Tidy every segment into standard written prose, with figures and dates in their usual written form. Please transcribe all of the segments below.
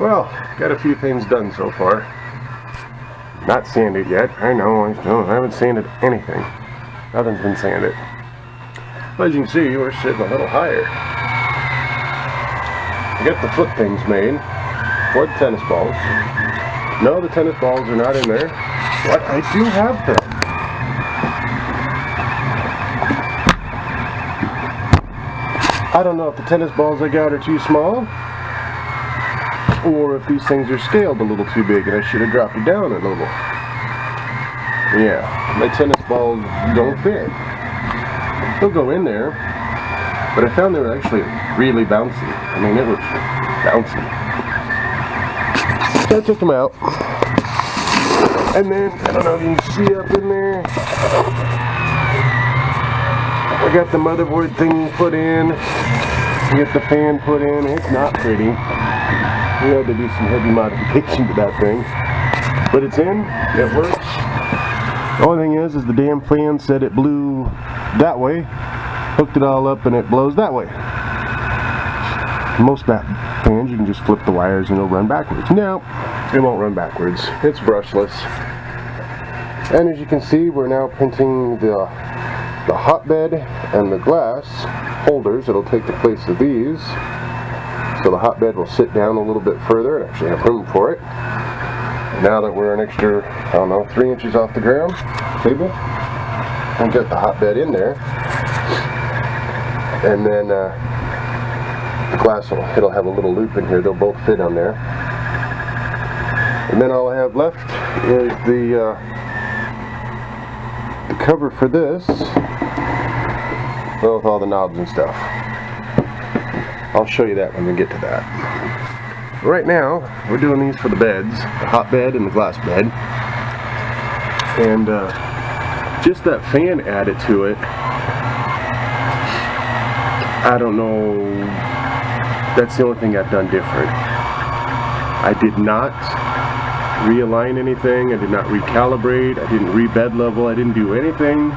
Well, got a few things done so far. Not sanded yet. I know, I haven't sanded anything. Nothing's been sanded. But as you can see, we're sitting a little higher. I got the foot things made for the tennis balls. No, the tennis balls are not in there, but I do have them. I don't know if the tennis balls I got are too small, or if these things are scaled a little too big and I should have dropped it down a little. Yeah, my tennis balls don't fit. They'll go in there, but I found they were actually really bouncy. I mean, it was bouncy. So I took them out. And then, I don't know if you can see up in there, I got the motherboard thing put in. I got the fan put in. It's not pretty. We had to do some heavy modification to that thing. But it's in. It works. The only thing is the damn fan said it blew that way. Hooked it all up and it blows that way. Most fans, you can just flip the wires and it'll run backwards. No, it won't run backwards. It's brushless. And as you can see, we're now printing the hotbed and the glass holders. It'll take the place of these. So the hotbed will sit down a little bit further and actually have room for it. Now that we're an extra, I don't know, 3 inches off the ground table, and get the hotbed in there, and then the glass it'll have a little loop in here. They'll both fit on there. And then all I have left is the cover for this, well, with all the knobs and stuff. I'll show you that when we get to that. Right now, we're doing these for the beds, the hot bed and the glass bed. And just that fan added to it. I don't know, that's the only thing I've done different. I did not realign anything, I did not recalibrate, I didn't rebed level, I didn't do anything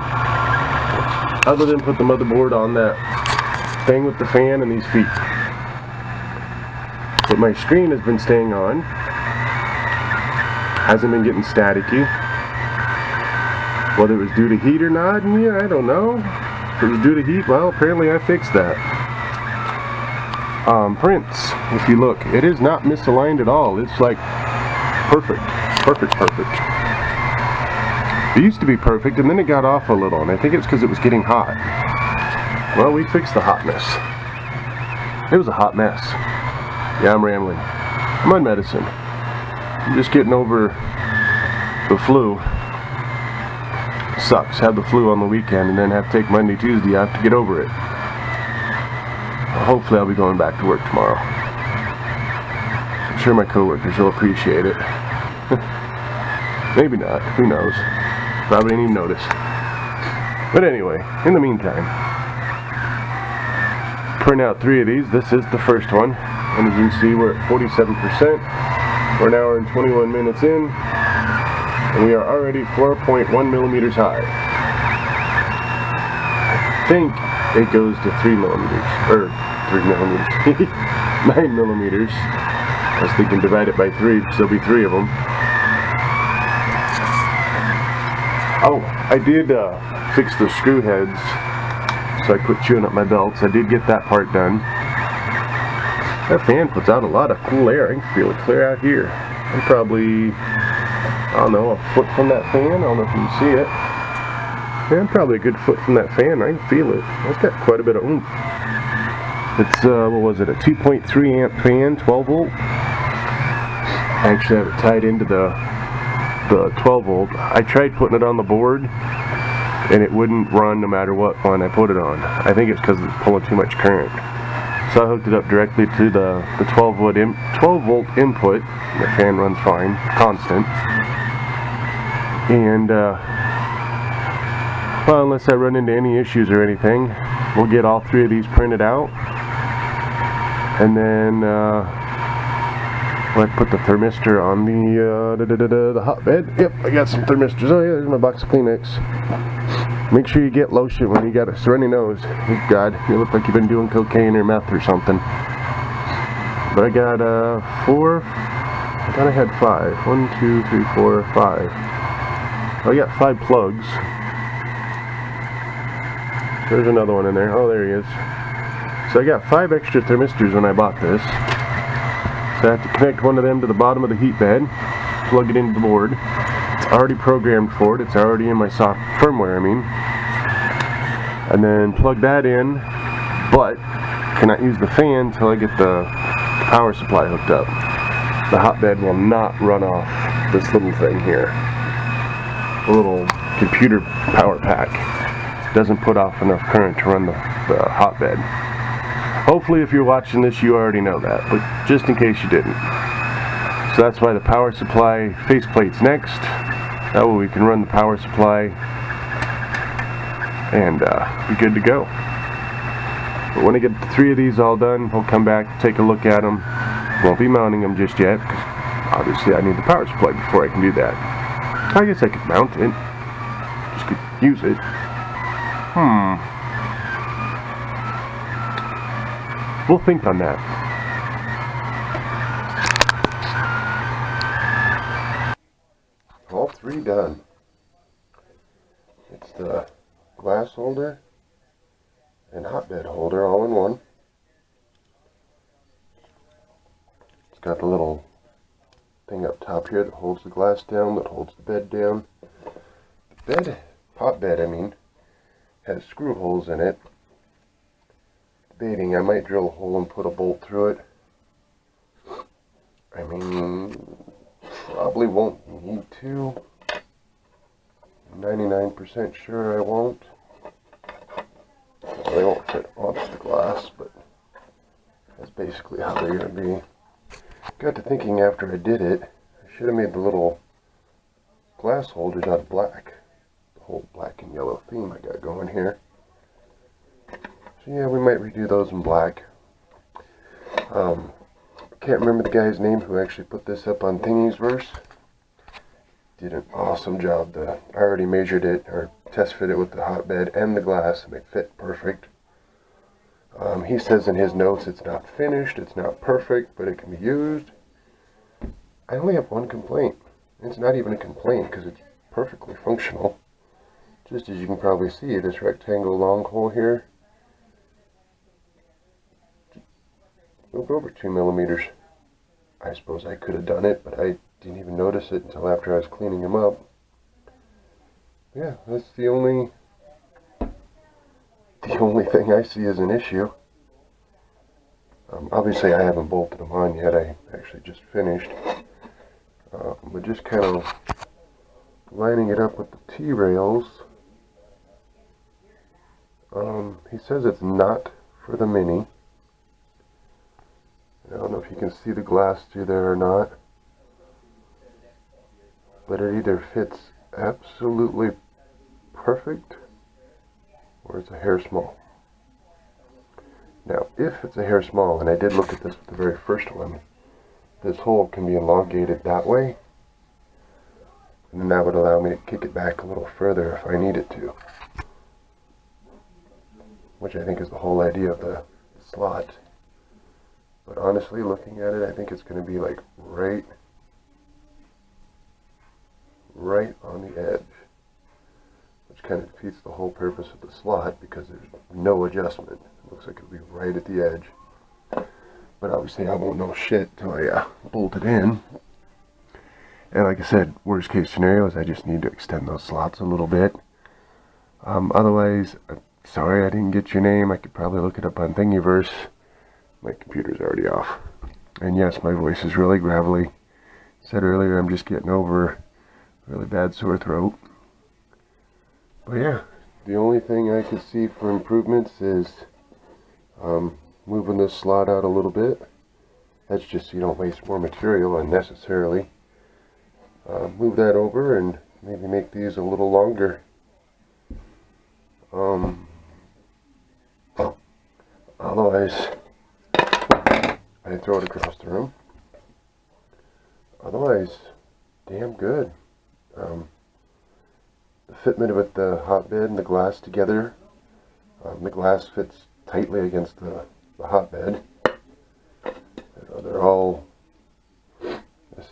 other than put the motherboard on that thing with the fan and these feet. But my screen has been staying on, hasn't been getting staticky. Whether it was due to heat or not, yeah, I don't know. If it was due to heat, well, apparently I fixed that. Prints, if you look, it is not misaligned at all. It's like perfect. It used to be perfect, and then it got off a little, and I think it's because it was getting hot. Well, we fixed the hotness. It was a hot mess. Yeah, I'm rambling. I'm on medicine. I'm just getting over the flu. Sucks. Had the flu on the weekend and then have to take Monday, Tuesday off to get over it. Hopefully I'll be going back to work tomorrow. I'm sure my coworkers will appreciate it. Maybe not. Who knows? Probably didn't even notice. But anyway, in the meantime, print out 3 of these. This is the first one. And as you can see, we're at 47%. We're an hour and 21 minutes in. And we are already 4.1 millimeters high. I think it goes to 3 millimeters. Or 3 millimeters. 9 millimeters. I was thinking divide it by 3, because there'll be 3 of them. Oh, I did fix the screw heads. So I quit chewing up my belts. I did get that part done. That fan puts out a lot of cool air. I can feel it clear out here. I'm probably, I don't know, a foot from that fan. I don't know if you can see it. Yeah, I'm probably a good foot from that fan. I can feel it. It's got quite a bit of oomph. It's, what was it, a 2.3 amp fan, 12 volt. I actually have it tied into the 12 volt. I tried putting it on the board, and it wouldn't run no matter what one I put it on. I think it's because it's pulling too much current. So I hooked it up directly to the 12 volt input. The fan runs fine, constant. And well, unless I run into any issues or anything, we'll get all 3 of these printed out, and then we'll put the thermistor on the hotbed. Yep, I got some thermistors. Oh yeah, there's my box of Kleenex. Make sure you get lotion when you got a runny nose. Oh God, you look like you've been doing cocaine or meth or something. But I got 4, I thought I had 5. 1, 2, 3, 4, 5. Oh, I got 5 plugs. There's another one in there. Oh, there he is. So I got 5 extra thermistors when I bought this. So I have to connect one of them to the bottom of the heat bed, plug it into the board. It's already programmed for it. It's already in my firmware, I mean. And then plug that in, but cannot use the fan until I get the power supply hooked up. The hotbed will not run off this little thing here. A little computer power pack. Doesn't put off enough current to run the hotbed. Hopefully if you're watching this you already know that, but just in case you didn't. So that's why the power supply faceplate's next. That way we can run the power supply and be good to go. But when I get the 3 of these all done, we'll come back, take a look at them. Won't be mounting them just yet, because obviously I need the power supply before I can do that. I guess I could mount it. Just could use it. We'll think on that. All 3 done. It's the glass holder and hotbed holder all in one. It's got the little thing up top here that holds the glass down, that holds the bed down. The hotbed, I mean, has screw holes in it. Debating, I might drill a hole and put a bolt through it. I mean, probably won't need to. 99% sure I won't. Well, they won't fit onto the glass, but that's basically how they're going to be. Got to thinking after I did it, I should have made the little glass holders out of black. The whole black and yellow theme I got going here. So yeah, we might redo those in black. Can't remember the guy's name who actually put this up on Thingiverse. Did an awesome job. I already measured it, or test fit it with the hotbed and the glass, and it fit perfect. He says in his notes it's not finished, it's not perfect, but it can be used. I only have one complaint. It's not even a complaint because it's perfectly functional. Just as you can probably see, this rectangle long hole here moved over 2 millimeters. I suppose I could have done it, but I didn't even notice it until after I was cleaning them up. Yeah, that's the only thing I see as an issue. Obviously I haven't bolted them on yet, I actually just finished. But just kind of lining it up with the T-rails. He says it's not for the Mini. I don't know if you can see the glass through there or not. But it either fits absolutely perfect or it's a hair small. Now, if it's a hair small, and I did look at this with the very first one, this hole can be elongated that way, and then that would allow me to kick it back a little further if I needed to. Which I think is the whole idea of the slot. But honestly, looking at it, I think it's going to be like right on the edge. Which kind of defeats the whole purpose of the slot because there's no adjustment. It looks like it'll be right at the edge. But obviously I won't know shit till I bolt it in. And like I said, worst case scenario is I just need to extend those slots a little bit. Otherwise, sorry I didn't get your name. I could probably look it up on Thingiverse. My computer's already off. And yes, my voice is really gravelly. Said earlier, I'm just getting over a really bad sore throat. But yeah, the only thing I could see for improvements is moving this slot out a little bit. That's just so you don't waste more material unnecessarily. Move that over and maybe make these a little longer. Otherwise, I throw it across the room. Otherwise, damn good. The fitment with the hotbed and the glass together. The glass fits tightly against the hotbed. There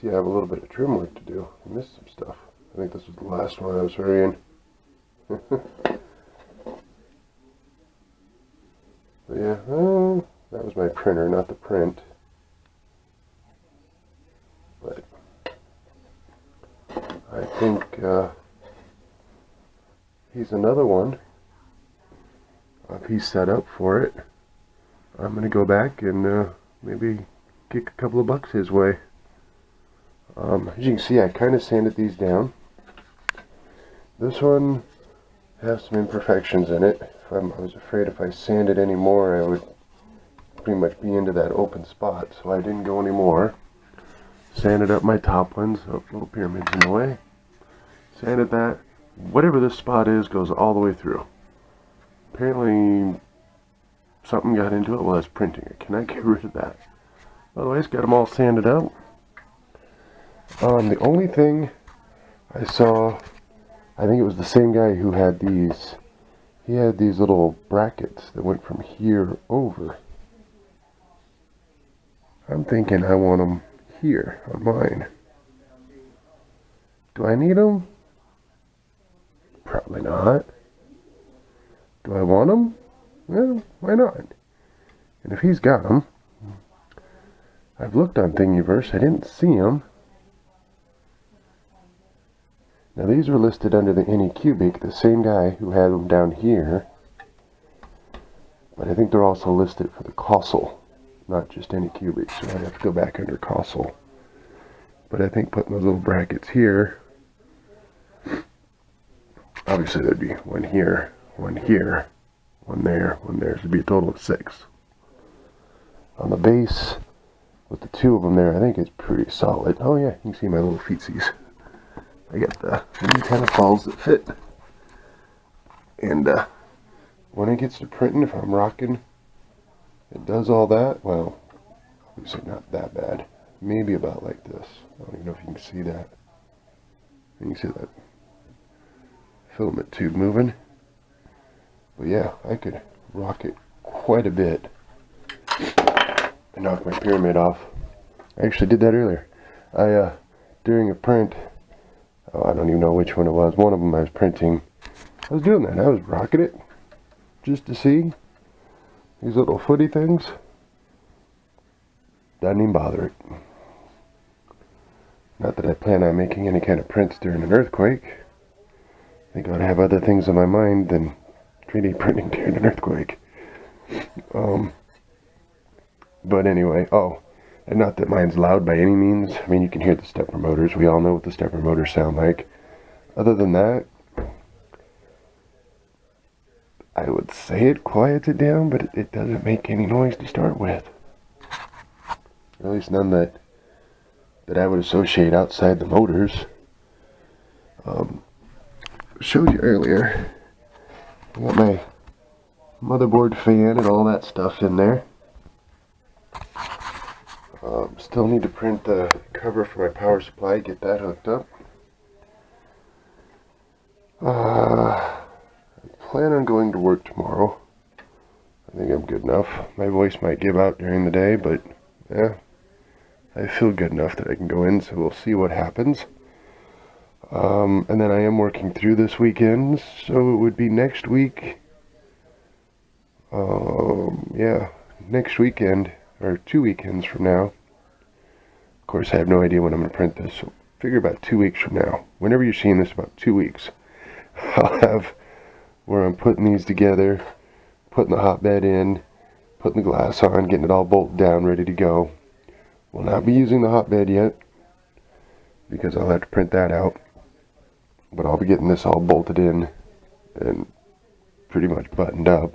see I have a little bit of trim work to do. I missed some stuff. I think this was the last one I was hurrying. But yeah, that was my printer, not the print. But I think he's another one. If he's set up for it, I'm going to go back and maybe kick a couple of bucks his way. As you can see, I kind of sanded these down. This one has some imperfections in it. I was afraid if I sanded any more, I would pretty much be into that open spot, so I didn't go any more. Sanded up my top ones, little pyramids in the way. Sanded that. Whatever this spot is goes all the way through. Apparently something got into it while I was printing it. Can I get rid of that? Otherwise, got them all sanded up. The only thing I saw, I think it was the same guy who had these. He had these little brackets that went from here over. I'm thinking I want them here on mine. Do I need them? Probably not. Do I want them? Well, why not? And if he's got them, I've looked on Thingiverse, I didn't see them. Now these were listed under the AnyCubic, the same guy who had them down here. But I think they're also listed for the console, not just AnyCubic, so I have to go back under console. But I think putting those little brackets here, obviously there'd be one here, one there, one there, so it'd be a total of 6. On the base, with the 2 of them there, I think it's pretty solid. Oh yeah, you can see my little feetsies. I got the new tennis balls that fit. And when it gets to printing, if I'm rocking, it does all that. Well, obviously not that bad. Maybe about like this. I don't even know if you can see that. You can see that filament tube moving. But yeah, I could rock it quite a bit and knock my pyramid off. I actually did that earlier. During a print, I don't even know which one it was. One of them I was printing. I was doing that. I was rocking it just to see these little footy things. Doesn't even bother it. Not that I plan on making any kind of prints during an earthquake. I think I ought to have other things on my mind than 3D printing during an earthquake. But anyway, and not that mine's loud by any means. I mean, you can hear the stepper motors. We all know what the stepper motors sound like. Other than that, I would say it quiets it down, but it doesn't make any noise to start with. At least none that I would associate outside the motors. Showed you earlier. I got my motherboard fan and all that stuff in there. Still need to print the cover for my power supply, get that hooked up. I plan on going to work tomorrow. I think I'm good enough. My voice might give out during the day, but yeah, I feel good enough that I can go in, so we'll see what happens. And then I am working through this weekend, so it would be next week. Yeah, next weekend, or 2 weekends from now. Of course, I have no idea when I'm going to print this, so figure about 2 weeks from now. Whenever you're seeing this, about 2 weeks, I'll have where I'm putting these together, putting the hotbed in, putting the glass on, getting it all bolted down, ready to go. Will not be using the hotbed yet, because I'll have to print that out. But I'll be getting this all bolted in and pretty much buttoned up.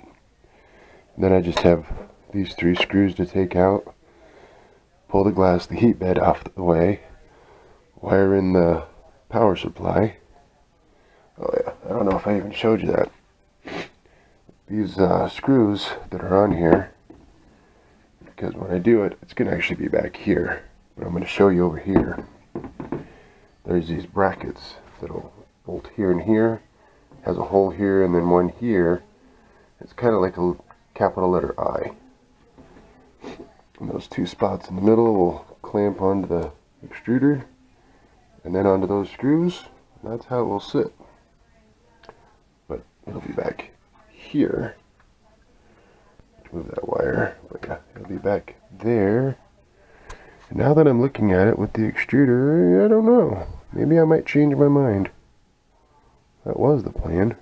And then I just have these 3 screws to take out, pull the glass, the heat bed off the way, wire in the power supply. Oh yeah, I don't know if I even showed you that. These screws that are on here, because when I do it, it's going to actually be back here. But I'm going to show you over here. There's these brackets that'll bolt here and here. Has a hole here and then one here. It's kind of like a capital letter I. And those 2 spots in the middle will clamp onto the extruder, and then onto those screws. That's how it will sit. But it'll be back here. Move that wire, but yeah, it'll be back there. And now that I'm looking at it with the extruder, I don't know. Maybe I might change my mind. That was the plan.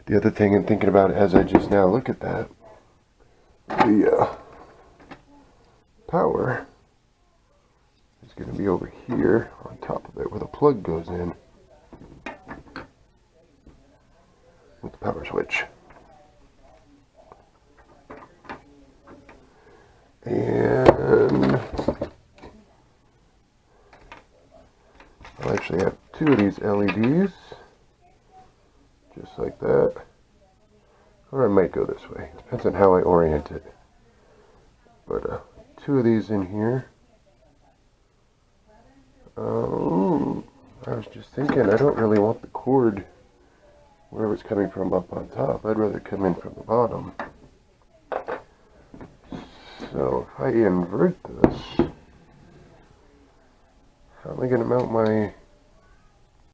The other thing I'm thinking about as I just now look at that, the power is going to be over here on top of it where the plug goes in with the power switch. And I'll actually have two of these LEDs, just like that. Or I might go this way. Depends on how I orient it. But two of these in here. I was just thinking, I don't really want the cord wherever it's coming from up on top. I'd rather come in from the bottom. So if I invert this, how am I going to mount my